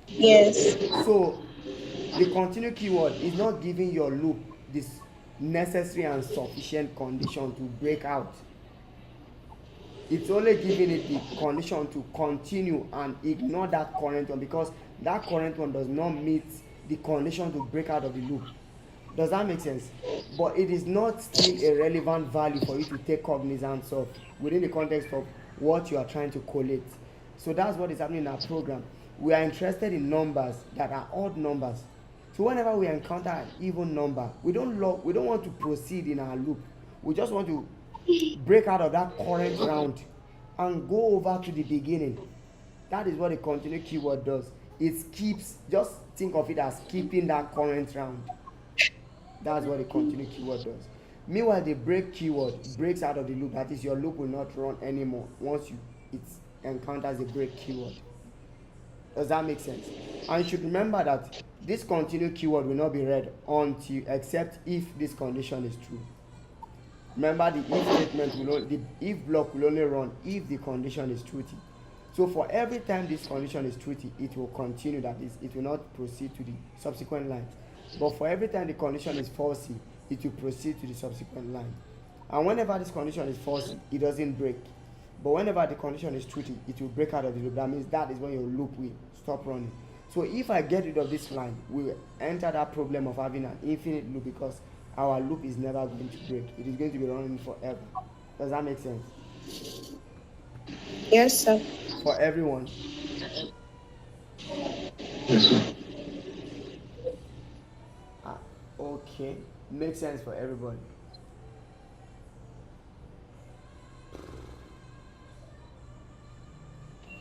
Yes. So the continue keyword is not giving your loop this necessary and sufficient condition to break out. It's only giving it the condition to continue and ignore that current one, because that current one does not meet the condition to break out of the loop. Does that make sense? But it is not still a relevant value for you to take cognizance of within the context of what you are trying to collate. So that's what is happening in our program. We are interested in numbers that are odd numbers. So whenever we encounter an even number, we don't want to proceed in our loop. We just want to break out of that current round and go over to the beginning. That is what a continue keyword does. It keeps, just think of it as keeping that current round. That's what a continue keyword does. Meanwhile, the break keyword breaks out of the loop. That is, your loop will not run anymore once it encounters a break keyword. Does that make sense? And you should remember that this continue keyword will not be read until, except if this condition is true. Remember, the if statement the if block will only run if the condition is true. So for every time this condition is true, it will continue, that is, it will not proceed to the subsequent line. But for every time the condition is false, it will proceed to the subsequent line. And whenever this condition is false, it doesn't break. But whenever the condition is true, it will break out of the loop. That means that is when your loop will stop running. So if I get rid of this line, we will enter that problem of having an infinite loop, because our loop is never going to break. It is going to be running forever. Does that make sense? Yes, sir. For everyone. Yes, sir. Okay. Makes sense for everybody.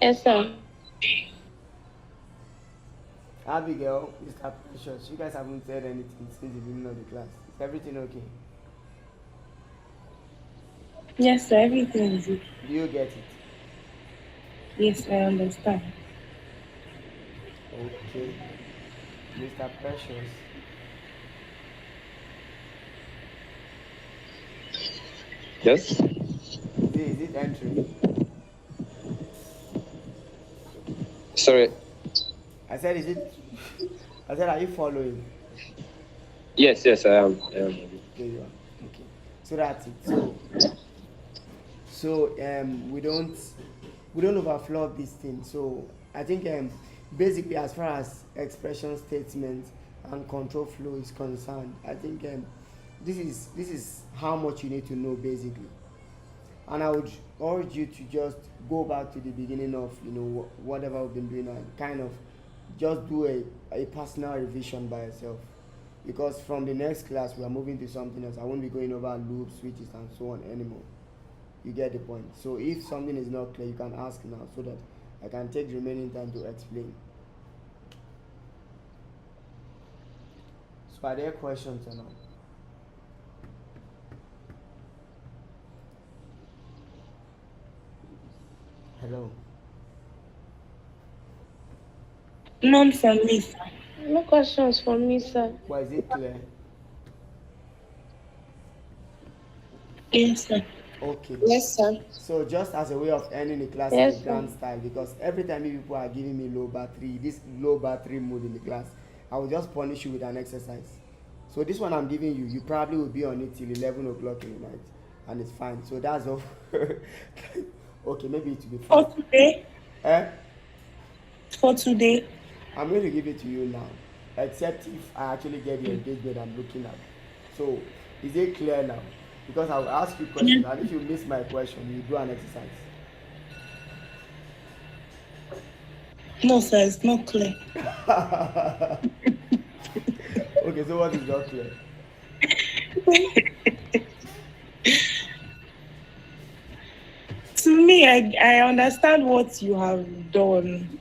Yes, sir. Abigail, Mr. Precious, you guys haven't said anything since the beginning of the class. Is everything okay? Yes, sir, everything is okay. Do you get it? Yes, I understand. Okay. Mr. Precious. Yes. Is it entering? Sorry. I said, is it? I said, are you following? Yes, I am. There you are. Okay. So that's it. So we don't overflow this thing. So I think basically as far as expression statement and control flow is concerned, I think this is how much you need to know basically. And I would urge you to just go back to the beginning of whatever we've been doing and kind of just do a personal revision by yourself, because from the next class we are moving to something else. I won't be going over loops, switches and so on anymore. You get the point. So if something is not clear, you can ask now so that I can take the remaining time to explain. So are there questions or not? Hello. None from me, sir. No questions for me, sir. Well, is it clear? Yes, sir. Okay. Yes, sir. So just as a way of ending the class in Yes, the sir. grand style, because every time you people are giving me this low battery mood in the class, I will just punish you with an exercise. So this one I'm giving you, you probably will be on it till 11 o'clock in the night, and it's fine. So that's all. Okay, maybe it will be For fine. today, Eh? for today. I'm going to give it to you now, except if I actually get the engagement I'm looking at. So is it clear now? Because I will ask you questions, and if you miss my question, you do an exercise. No, sir, it's not clear. Okay, so what is not clear? To me, I understand what you have done.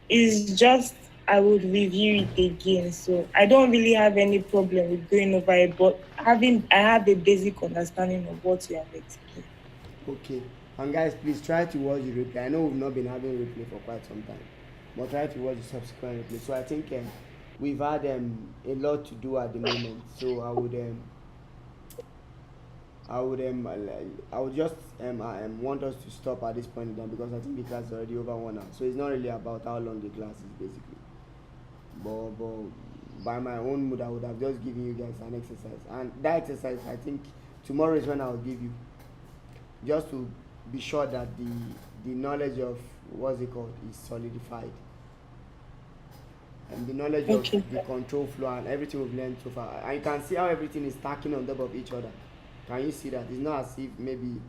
It's just I would review it again. So I don't really have any problem with going over it, but I have a basic understanding of what you have explained. Okay, and guys, please try to watch the replay. I know we've not been having replay for quite some time, but try to watch the subsequent replay. So I think we've had a lot to do at the moment. So I would just want us to stop at this point in time, because I think the class is already over 1 hour. So it's not really about how long the class is basically. But by my own mood, I would have just given you guys an exercise, and that exercise I think tomorrow is when I'll give you, just to be sure that the knowledge of what's it called is solidified, and the knowledge of Okay. the control flow and everything we've learned so far. And you can see how everything is stacking on top of each other. Can you see that? It's not as if maybe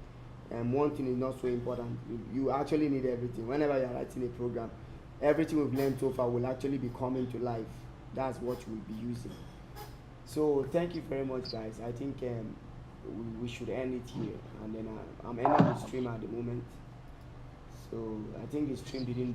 one thing is not so important. You actually need everything. Whenever you're writing a program, everything we've learned so far will actually be coming to life. That's what we'll be using. So thank you very much, guys. I think we should end it here, and then I'm ending the stream at the moment. So I think the stream didn't